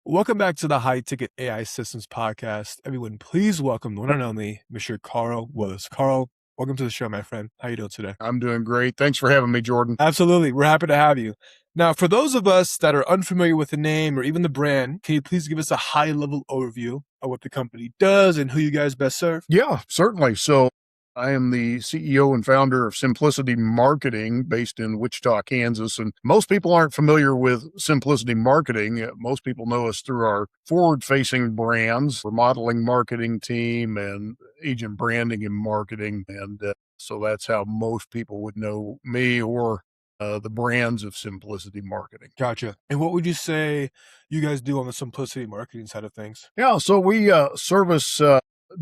Welcome back to the High Ticket AI Systems Podcast. Everyone, please welcome the one and only Mr. Carl Willis. Carl, welcome to the show, my friend. How you doing today? I'm doing great. Thanks for having me, Jordan. Absolutely. We're happy to have you. Now, for those of us that are unfamiliar with the name or even the brand, can you please give us a high-level overview of what the company does and who you guys best serve? Yeah, certainly. So I am the CEO and founder of Simplicity Marketing based in Wichita, Kansas. And most people aren't familiar with Simplicity Marketing. Most people know us through our forward-facing brands, remodeling marketing team, and agent branding and marketing. And so that's how most people would know me or the brands of Simplicity Marketing. Gotcha. And what would you say you guys do on the simplicity marketing side of things? Yeah, so we service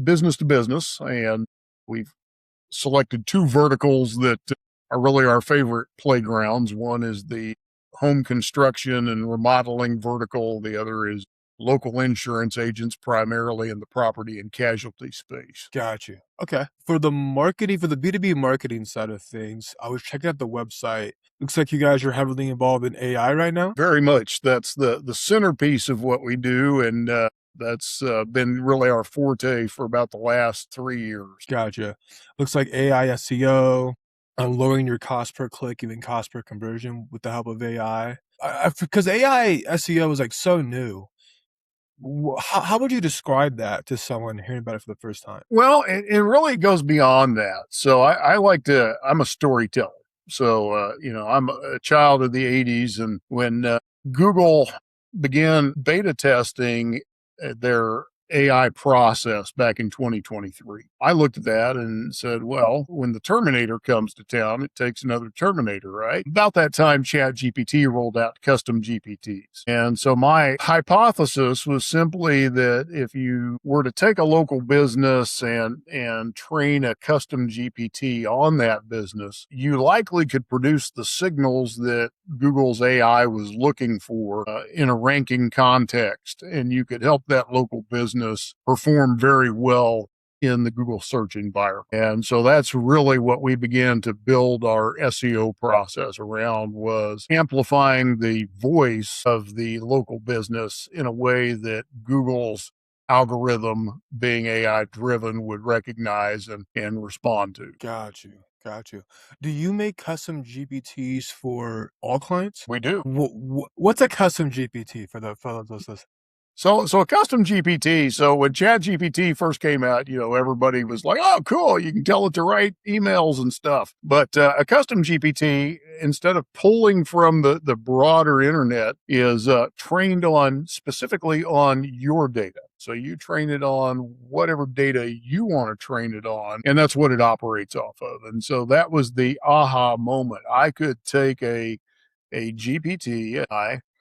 business to business, and we've selected two verticals that are really our favorite playgrounds. One is the home construction and remodeling vertical. The other is local insurance agents, primarily in the property and casualty space. Gotcha. Okay. For the marketing, for the B2B marketing side of things, I was checking out the website. Looks like you guys are heavily involved in AI right now. Very much. That's the centerpiece of what we do, and that's been really our forte for about the last 3 years. Gotcha. Looks like AI SEO, lowering your cost per click, even cost per conversion with the help of AI. Because AI SEO is like so new. How would you describe that to someone hearing about it for the first time? Well, it really goes beyond that. So I like to, I'm a storyteller. So, I'm a child of the 80s. And when Google began beta testing their AI process back in 2023, I looked at that and said, well, when the Terminator comes to town, it takes another Terminator, right? About that time, ChatGPT rolled out custom GPTs. And so my hypothesis was simply that if you were to take a local business and train a custom GPT on that business, you likely could produce the signals that Google's AI was looking for in a ranking context, and you could help that local business perform very well in the Google search environment. And so that's really what we began to build our SEO process around, was amplifying the voice of the local business in a way that Google's algorithm, being AI driven, would recognize and respond to. Got you. Got you. Do you make custom GPTs for all clients? We do. What's a custom GPT for those listening? So a custom GPT. So when ChatGPT first came out, everybody was like, "Oh, cool! You can tell it to write emails and stuff." But a custom GPT, instead of pulling from the broader internet, is trained on specifically on your data. So you train it on whatever data you want to train it on, and that's what it operates off of. And so that was the aha moment. I could take a GPT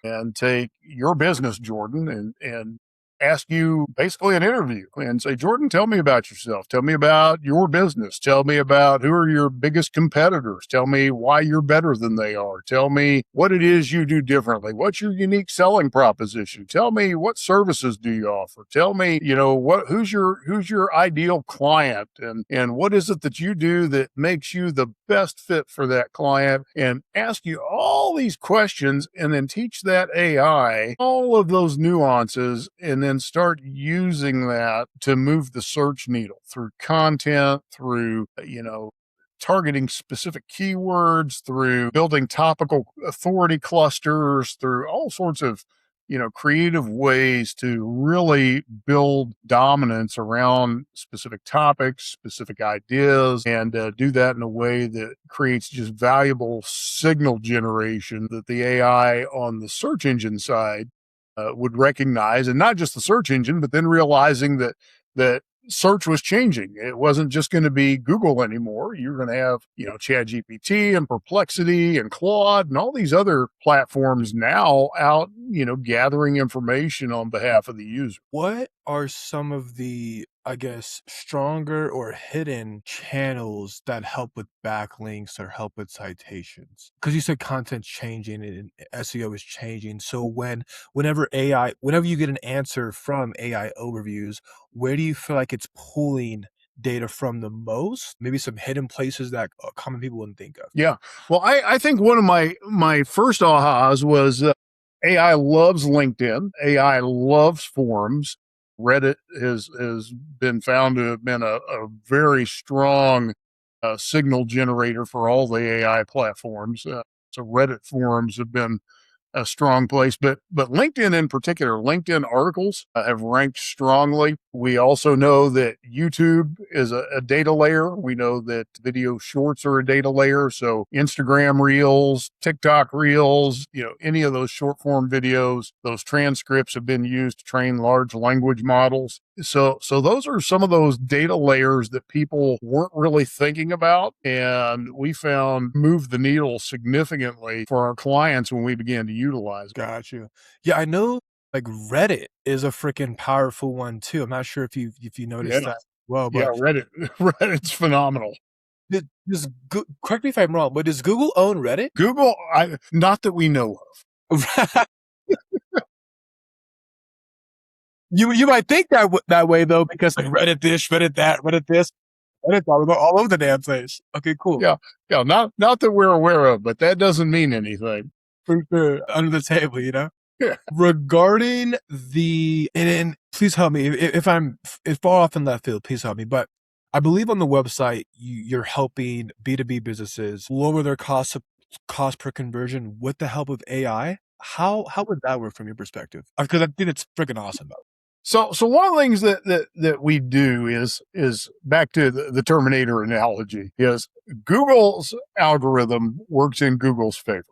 and take your business, Jordan, and ask you basically an interview and say, Jordan, tell me about yourself. Tell me about your business. Tell me about who are your biggest competitors. Tell me why you're better than they are. Tell me what it is you do differently. What's your unique selling proposition? Tell me what services do you offer? Tell me, who's your ideal client, and what is it that you do that makes you the best fit for that client, and ask you all these questions and then teach that AI all of those nuances, and then start using that to move the search needle through content, through, targeting specific keywords, through building topical authority clusters, through all sorts of creative ways to really build dominance around specific topics, specific ideas, and do that in a way that creates just valuable signal generation that the AI on the search engine side would recognize, and not just the search engine, but then realizing that search was changing. It wasn't just going to be Google anymore. You're going to have, ChatGPT and Perplexity and Claude and all these other platforms now out, gathering information on behalf of the user. What are some of the, I guess, stronger or hidden channels that help with backlinks or help with citations? Because you said content's changing and SEO is changing. So whenever you get an answer from AI overviews, where do you feel like it's pulling data from the most? Maybe some hidden places that common people wouldn't think of. Yeah. Well, I think one of my first ahas was AI loves LinkedIn. AI loves forums. Reddit has been found to have been a very strong signal generator for all the AI platforms. So Reddit forums have been a strong place, but LinkedIn in particular, LinkedIn articles have ranked strongly. We also know that YouTube is a data layer. We know that video shorts are a data layer. So Instagram Reels, TikTok Reels, any of those short form videos, those transcripts have been used to train large language models. So those are some of those data layers that people weren't really thinking about, and we found moved the needle significantly for our clients when we began to utilize it. Got you. Yeah, I know, like, Reddit is a freaking powerful one too. I'm not sure if you Yeah, noticed that as well, yeah, but Reddit, Reddit's phenomenal. does correct me if I'm wrong, but does Google own Reddit? Google, not that we know of. You might think that way though, because like Reddit this, Reddit that, Reddit this, Reddit that, we go all over the damn place. Okay, cool. Yeah, yeah, not that we're aware of, but that doesn't mean anything. For sure. Under the table, Yeah. Regarding the and please help me if I'm if far off in left field, please help me. But I believe on the website you're helping B2B businesses lower their cost per conversion with the help of AI. How would that work from your perspective? Because I think it's freaking awesome though. So one of the things that we do is back to the Terminator analogy is Google's algorithm works in Google's favor.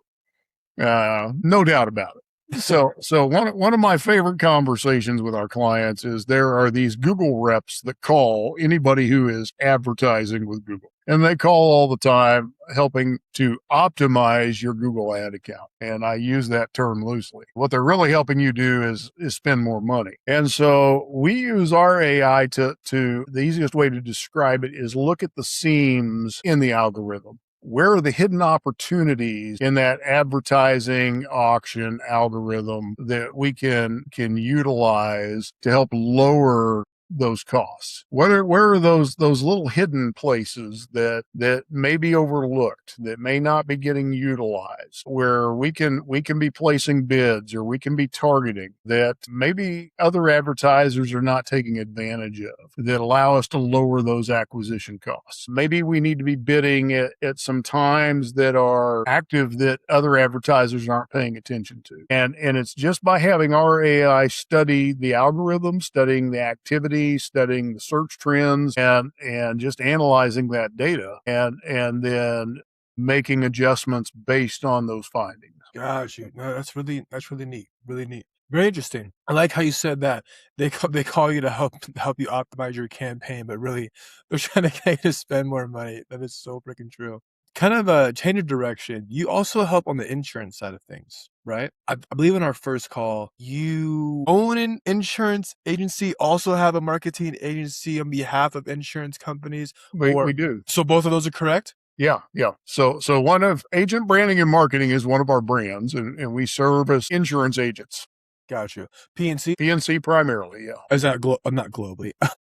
No doubt about it. So one of my favorite conversations with our clients is there are these Google reps that call anybody who is advertising with Google. And they call all the time helping to optimize your Google ad account. And I use that term loosely. What they're really helping you do is spend more money. And so we use our AI to the easiest way to describe it is look at the seams in the algorithm. Where are the hidden opportunities in that advertising auction algorithm that we can utilize to help lower those costs? Where are those little hidden places that may be overlooked, that may not be getting utilized, where we can be placing bids or we can be targeting that maybe other advertisers are not taking advantage of, that allow us to lower those acquisition costs? Maybe we need to be bidding at some times that are active that other advertisers aren't paying attention to. And it's just by having our AI study the algorithm, studying the activity, studying the search trends, and just analyzing that data and then making adjustments based on those findings. Got you. No, that's really neat. Really neat. Very interesting. I like how you said that they call you to help you optimize your campaign, but really they're trying to get you to spend more money. That is so freaking true. Kind of a change of direction. You also help on the insurance side of things, right? I believe in our first call, you own an insurance agency, also have a marketing agency on behalf of insurance companies, We or do. so both of those are correct? Yeah, yeah. So one of Agent Branding and Marketing is one of our brands, and we serve as insurance agents. Got you. PNC? PNC primarily, yeah. Is that not globally,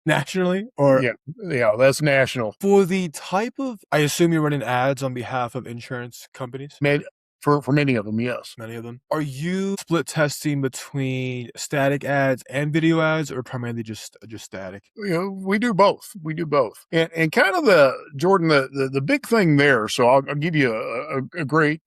nationally, or Yeah, yeah, that's national. for the type of I assume you're running ads on behalf of insurance companies? Made for many of them, yes. Many of them. Are you split testing between static ads and video ads, or primarily just static? We do both. We do both. And kind of the Jordan, the big thing there. So I'll give you a great,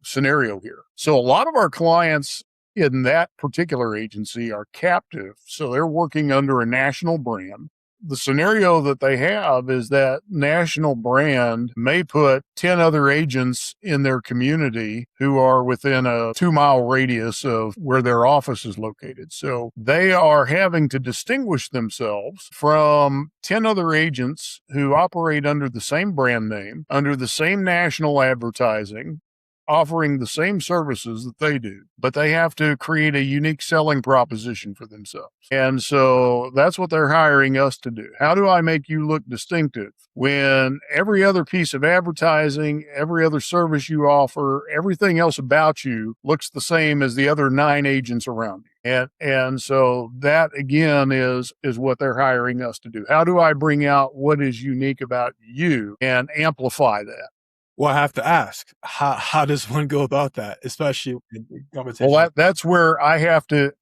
scenario here. So a lot of our clients in that particular agency are captive. So they're working under a national brand. The scenario that they have is that national brand may put 10 other agents in their community who are within a 2-mile radius of where their office is located. So they are having to distinguish themselves from 10 other agents who operate under the same brand name, under the same national advertising, offering the same services that they do, but they have to create a unique selling proposition for themselves. And so that's what they're hiring us to do. How do I make you look distinctive when every other piece of advertising, every other service you offer, everything else about you looks the same as the other 9 agents around you? And so that again is what they're hiring us to do. How do I bring out what is unique about you and amplify that? Well, I have to ask, how does one go about that, especially in Well, conversations? that's where I have to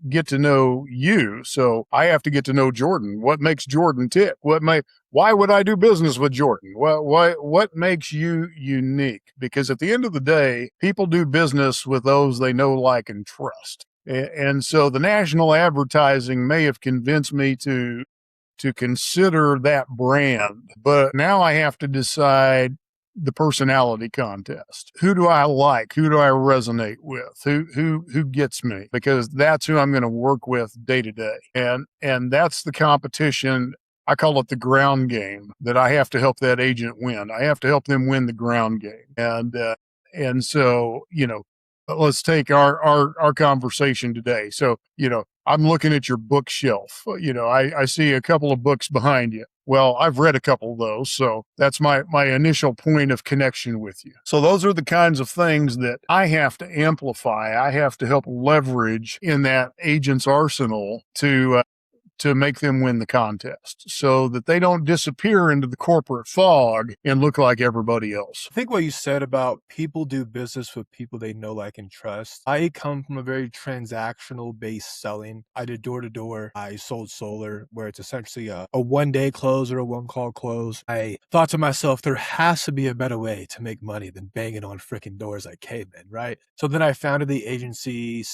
get to know you. So I have to get to know Jordan. What makes Jordan tick? Why would I do business with Jordan? What makes you unique? Because at the end of the day, people do business with those they know, like, and trust. And so the national advertising may have convinced me to consider that brand. But now I have to decide the personality contest. Who do I like? Who do I resonate with? Who gets me? Because that's who I'm going to work with day to day. And that's the competition. I call it the ground game that I have to help that agent win. I have to help them win the ground game. And so, let's take our conversation today. So, I'm looking at your bookshelf. I see a couple of books behind you. Well, I've read a couple of those, so that's my initial point of connection with you. So those are the kinds of things that I have to amplify. I have to help leverage in that agent's arsenal to make them win the contest so that they don't disappear into the corporate fog and look like everybody else. I think what you said about people do business with people they know, like, and trust. I come from a very transactional based selling. I did door to door. I sold solar, where it's essentially a 1 day close or a 1 call close. I thought to myself, there has to be a better way to make money than banging on freaking doors like cavemen, right? So then I founded the agency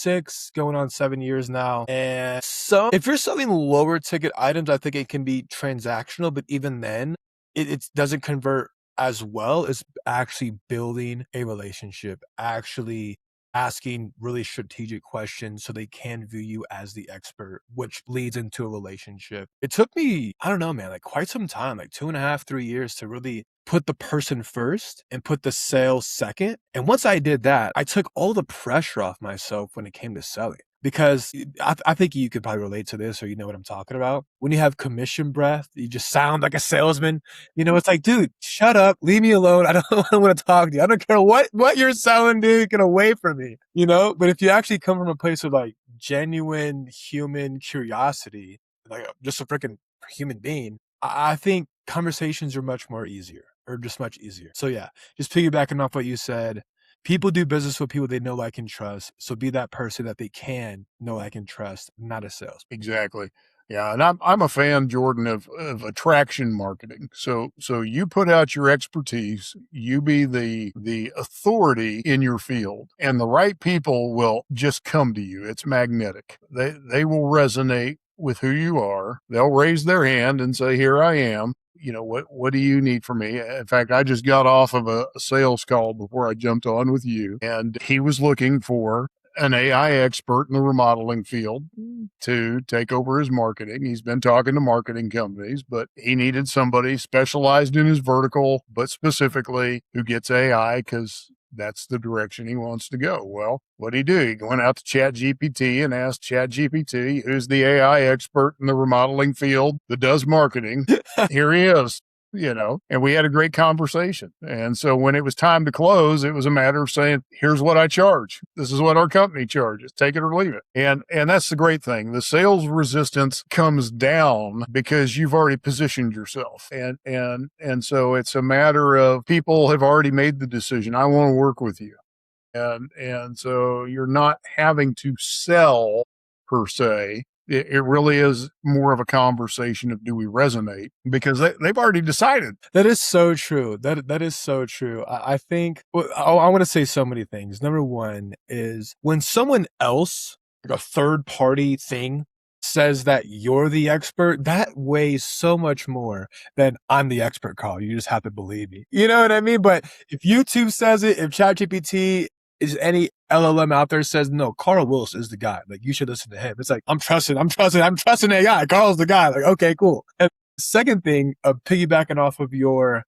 going on 7 years now. And so if you're selling lower ticket items, I think it can be transactional, but even then, it doesn't convert as well as actually building a relationship, actually asking really strategic questions so they can view you as the expert, which leads into a relationship. It took me, I don't know, man, like quite some time, like 2.5, 3 years to really put the person first and put the sale second. And once I did that, I took all the pressure off myself when it came to selling. Because I think you could probably relate to this, or you know what I'm talking about. When you have commission breath, you just sound like a salesman. It's like, dude, shut up, leave me alone. I don't want to talk to you. I don't care what you're selling, dude. Get away from me. But if you actually come from a place of like genuine human curiosity, like just a freaking human being, I think conversations are much more easier, or just much easier. So yeah, just piggybacking off what you said. People do business with people they know, like, and trust. So be that person that they can know, like, and trust, not a salesman. Exactly. Yeah, and I'm a fan, Jordan, of attraction marketing. So you put out your expertise, you be the authority in your field, and the right people will just come to you. It's magnetic. They will resonate with who you are. They'll raise their hand and say, "Here I am." What do you need from me? In fact, I just got off of a sales call before I jumped on with you, and he was looking for an AI expert in the remodeling field to take over his marketing. He's been talking to marketing companies, but he needed somebody specialized in his vertical, but specifically who gets AI, because that's the direction he wants to go. Well, what did he do? He went out to ChatGPT and asked ChatGPT, who's the AI expert in the remodeling field that does marketing. Here he is, and we had a great conversation. And so when it was time to close, it was a matter of saying, here's what I charge. This is what our company charges. Take it or leave it. And that's the great thing. The sales resistance comes down because you've already positioned yourself. And so it's a matter of people have already made the decision. I want to work with you. And so you're not having to sell per se. It really is more of a conversation of, do we resonate? Because they've already decided. That is so true. That is so true. I think, well, I want to say so many things. Number one is when someone else, like a third party thing, says that you're the expert, that weighs so much more than I'm the expert, Carl. You just have to believe me. You know what I mean? But if YouTube says it, if ChatGPT is any LLM out there says, no, Carl Willis is the guy. Like, you should listen to him. It's like, I'm trusting AI. Carl's the guy. Like, okay, cool. And second thing, piggybacking off of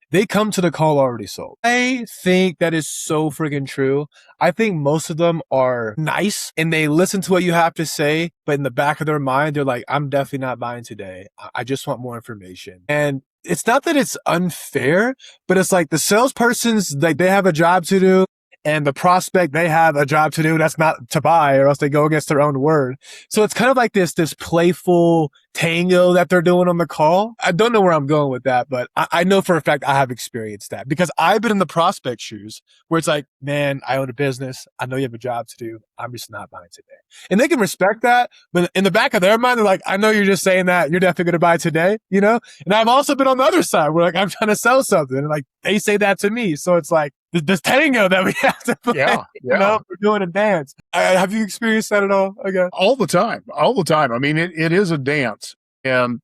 they come to the call already sold. I think that is so freaking true. I think most of them are nice and they listen to what you have to say, but in the back of their mind, they're like, I'm definitely not buying today. I just want more information. And it's not that it's unfair, but it's like the salesperson's like, they have a job to do. and the prospect, they have a job to do that's not to buy, or else they go against their own word. So it's kind of like this playful tango that they're doing on the call. I don't know where I'm going with that, but I know for a fact I have experienced that because I've been in the prospect shoes where it's like, man, I own a business. I know you have a job to do. I'm just not buying today. And they can respect that. But in the back of their mind, they're like, I know you're just saying that. You're definitely going to buy today, you know? And I've also been on the other side where like, I'm trying to sell something. And like, they say that to me. So it's like this tango that we have to play, Yeah, you know, yeah. for doing a dance. Have you experienced that at all? Again? All the time, all the time. I mean, it is a dance. And,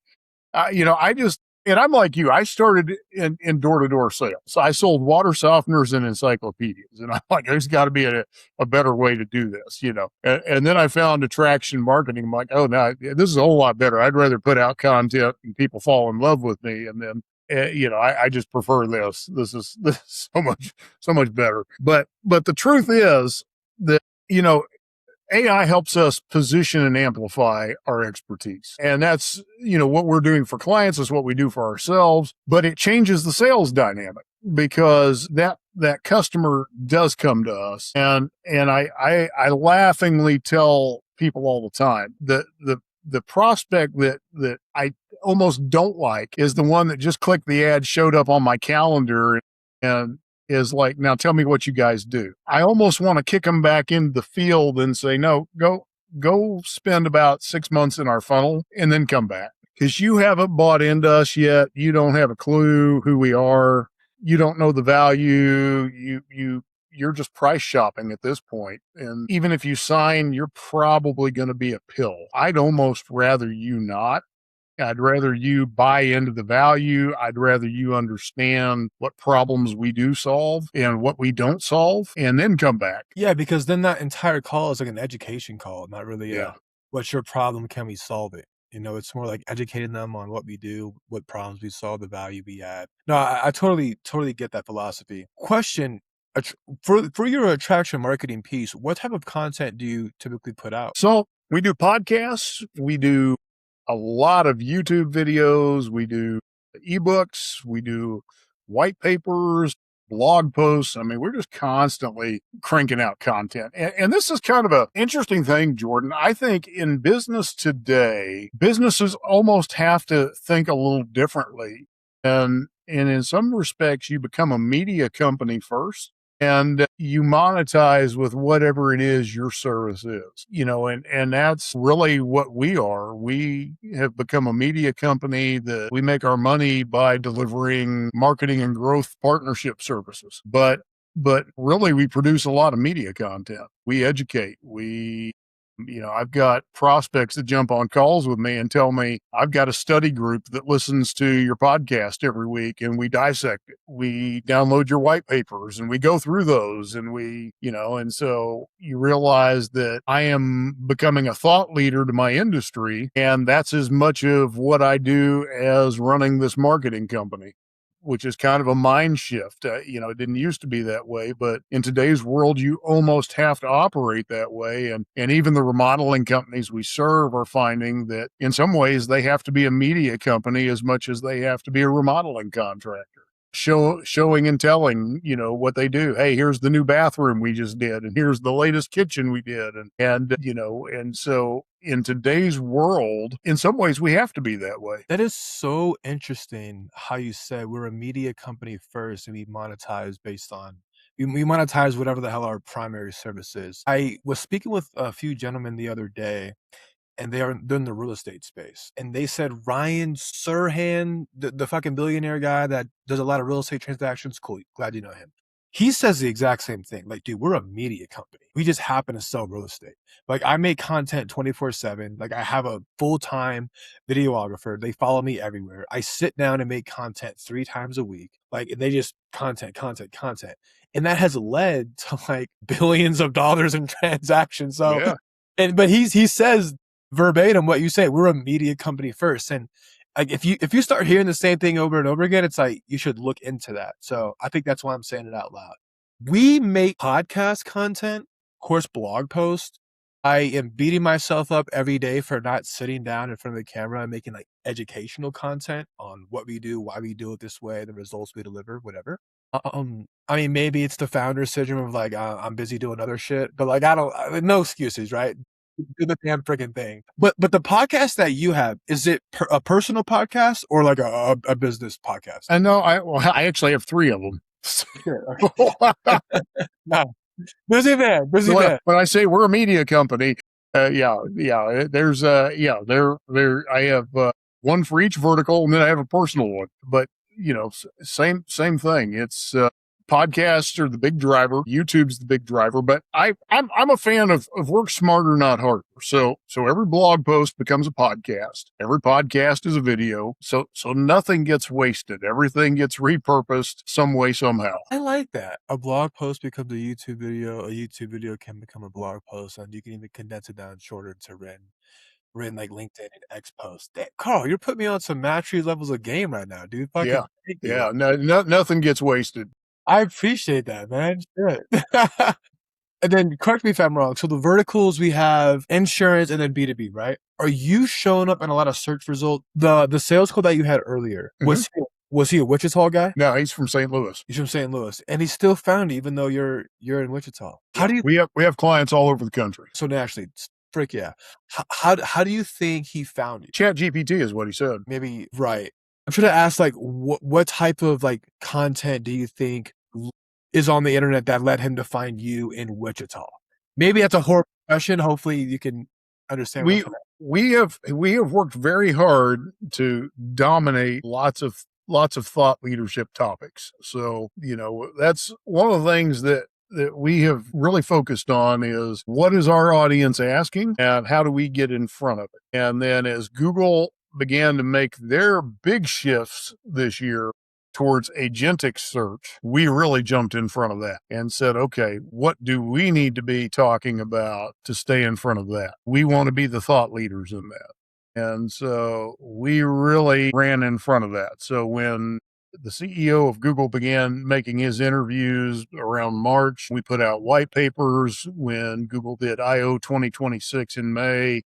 I just, and I'm like you, I started in door to door sales. So I sold water softeners and encyclopedias. And I'm like, there's got to be a better way to do this, And then I found attraction marketing. I'm like, oh, no, this is a whole lot better. I'd rather put out content and people fall in love with me. And then, I just prefer this. This is so much better. But the truth is that, AI helps us position and amplify our expertise. And that's, what we're doing for clients is what we do for ourselves, but it changes the sales dynamic because that customer does come to us. And I laughingly tell people all the time that the prospect that I almost don't like is the one that just clicked the ad, showed up on my calendar and is like, now tell me what you guys do. I almost want to kick them back into the field and say, no, go spend about 6 months in our funnel and then come back because you haven't bought into us yet. You don't have a clue who we are. You don't know the value. You're just price shopping at this point. And even if you sign, you're probably going to be a pill. I'd almost rather you not. I'd rather you buy into the value. I'd rather you understand what problems we do solve and what we don't solve and then come back. Yeah, because then that entire call is like an education call, not really Yeah. what's your problem? Can we solve it? It's more like educating them on what we do, what problems we solve, the value we add. No, I totally get that philosophy. Question, for your attraction marketing piece, what type of content do you typically put out? So we do podcasts. We do a lot of YouTube videos. We do ebooks. We do white papers, blog posts. I mean, we're just constantly cranking out content. And this is kind of an interesting thing, Jordan. I think in business today, businesses almost have to think a little differently. And in some respects, you become a media company first and you monetize with whatever it is your service is, and that's really what we are. We have become a media company that we make our money by delivering marketing and growth partnership services. But really we produce a lot of media content. We educate, I've got prospects that jump on calls with me and tell me, I've got a study group that listens to your podcast every week and we dissect it. We download your white papers and we go through those and and so you realize that I am becoming a thought leader to my industry. And that's as much of what I do as running this marketing company, which is kind of a mind shift. It didn't used to be that way, but in today's world, you almost have to operate that way. And even the remodeling companies we serve are finding that in some ways they have to be a media company as much as they have to be a remodeling contractor. Showing and telling, what they do. Hey, here's the new bathroom we just did, and here's the latest kitchen we did. And so in today's world, in some ways we have to be that way. That is so interesting how you said we're a media company first and we monetize based on we monetize whatever the hell our primary service is. I was speaking with a few gentlemen the other day and they're in the real estate space. And they said Ryan Serhan, the fucking billionaire guy that does a lot of real estate transactions, cool, glad you know him. He says the exact same thing. Like, dude, we're a media company. We just happen to sell real estate. Like, I make content 24/7. Like, I have a full-time videographer. They follow me everywhere. I sit down and make content 3 times a week. Like, and they just content. And that has led to like billions of dollars in transactions. So, Yeah. but he says verbatim what you say. We're a media company first. And like if you start hearing the same thing over and over again, it's like you should look into that. So I think that's why I'm saying it out loud. We make podcast content, of course, blog posts. I am beating myself up every day for not sitting down in front of the camera and making like educational content on what we do, why we do it this way, the results we deliver, whatever. I mean, maybe it's the founder syndrome of like, I'm busy doing other shit, but like, I don't, no excuses, right? Do the damn freaking thing. But the podcast that you have, is it a personal podcast or like a business podcast? I know I actually have 3 of them. Sure. No, busy Well, man. when I say we're a media company, there's there I have one for each vertical, and then I have a personal one. But same thing. It's podcasts are the big driver. YouTube's the big driver. But I'm a fan of work smarter, not harder. So every blog post becomes a podcast. Every podcast is a video. So nothing gets wasted. Everything gets repurposed some way somehow. I like that. A blog post becomes a YouTube video. A YouTube video can become a blog post, and you can even condense it down shorter to written like LinkedIn and X posts. Carl, you're putting me on some mastery levels of game right now, dude. Yeah, Fucking thank you. yeah. No, nothing gets wasted. I appreciate that, man. Shit. And then correct me if I'm wrong. So the verticals we have insurance and then B2B, right? Are you showing up in a lot of search results? The sales call that you had earlier, Mhm. was he a Wichita guy? No, he's from St. Louis. He's from St. Louis, and he still found you even though you're in Wichita. How Yeah, do you we have clients all over the country. so naturally, frick yeah. How do you think he found you? ChatGPT is what he said. Maybe right. I'm trying to ask like what type of like content do you think is on the internet that led him to find you in Wichita? Maybe that's a horrible question. Hopefully you can understand what I'm We trying to. we have worked very hard to dominate lots of thought leadership topics. So, that's one of the things that we have really focused on is what is our audience asking and how do we get in front of it? And then as Google began to make their big shifts this year towards agentic search, we really jumped in front of that and said, okay, what do we need to be talking about to stay in front of that? We want to be the thought leaders in that. And so we really ran in front of that. So when the CEO of Google began making his interviews around March, we put out white papers. When Google did I/O 2026 in May,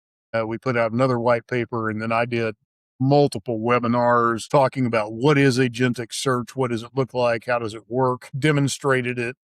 we put out another white paper, and then I did multiple webinars talking about what is agentic search, what does it look like, how does it work, demonstrated it,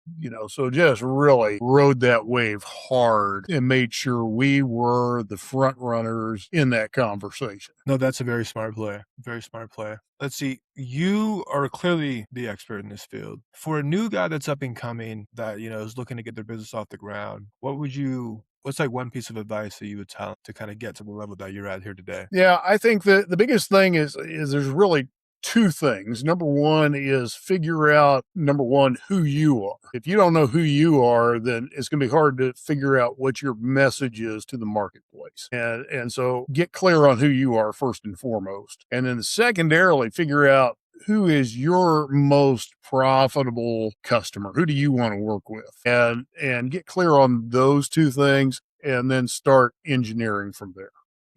so just really rode that wave hard and made sure we were the front runners in that conversation. No, that's a very smart play. Very smart play. Let's see. You are clearly the expert in this field. For a new guy that's up and coming that, is looking to get their business off the ground, what's like one piece of advice that you would tell to kind of get to the level that you're at here today? Yeah, I think the biggest thing is there's really 2 things. Number 1 is figure out, number 1, who you are. If you don't know who you are, then it's going to be hard to figure out what your message is to the marketplace. And so get clear on who you are first and foremost. And then secondarily, figure out who is your most profitable customer. Who do you want to work with? And get clear on those 2 things and then start engineering from there.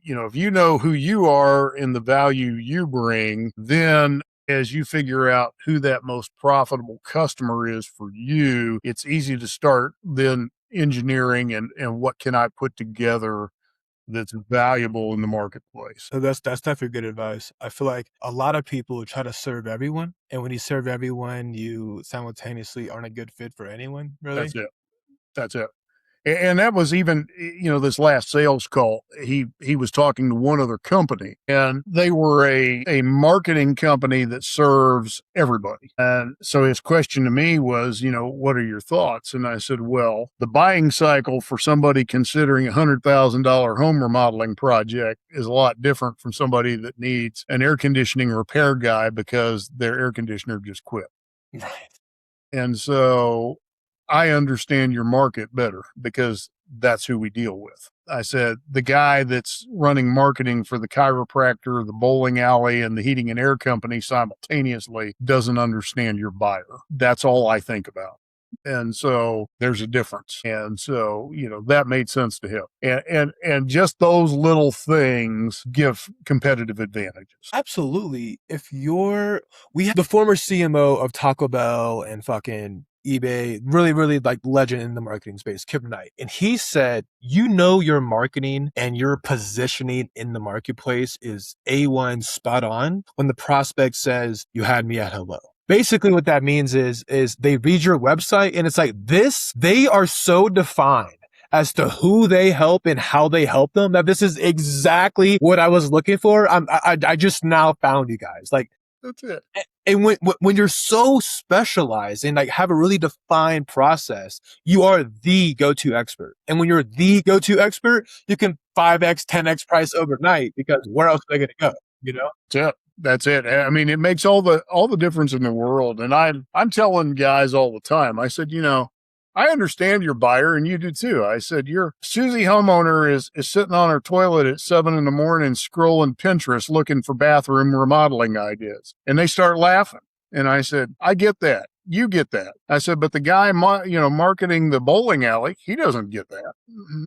If you know who you are and the value you bring, then as you figure out who that most profitable customer is for you, it's easy to start then engineering and what can I put together that's valuable in the marketplace. So that's definitely good advice. I feel like a lot of people try to serve everyone, and when you serve everyone, you simultaneously aren't a good fit for anyone, really. That's it. That's it. And that was even, this last sales call, he was talking to one other company, and they were a marketing company that serves everybody. And so his question to me was, what are your thoughts? And I said, well, the buying cycle for somebody considering $100,000 home remodeling project is a lot different from somebody that needs an air conditioning repair guy because their air conditioner just quit. Right. And so I understand your market better because that's who we deal with. I said, the guy that's running marketing for the chiropractor, the bowling alley, and the heating and air company simultaneously doesn't understand your buyer. That's all I think about. And so there's a difference. And so, that made sense to him. And just those little things give competitive advantages. Absolutely. We have the former CMO of Taco Bell and fucking eBay, really, really like legend in the marketing space, Kip Knight. And he said, your marketing and your positioning in the marketplace is A1 spot on when the prospect says, you had me at hello. Basically what that means is they read your website and it's like this, they are so defined as to who they help and how they help them that this is exactly what I was looking for. I just now found you guys. Like, That's it. and when you're so specialized and like have a really defined process, you are the go-to expert. And when you're the go-to expert, you can 5x, 10x price overnight because where else are they going to go? You know? That's it. That's it. I mean, it makes all the difference in the world. And I'm telling guys all the time. I said, I understand your buyer, and you do too. I said, your Susie homeowner is sitting on her toilet at 7 a.m. scrolling Pinterest looking for bathroom remodeling ideas. And they start laughing. And I said, I get that. You get that. I said, but the guy, marketing the bowling alley, he doesn't get that.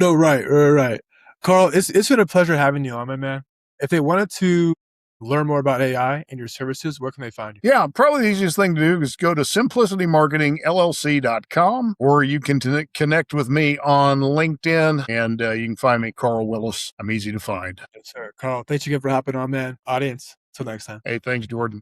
No, right. Carl, it's been a pleasure having you on, my man. If they wanted to learn more about AI and your services, where can they find you? Yeah, probably the easiest thing to do is go to simplicitymarketingllc.com, or you can connect with me on LinkedIn, and you can find me, Carl Willis. I'm easy to find. Yes, sir. Carl, thanks again for hopping on, man. Audience, till next time. Hey, thanks, Jordan.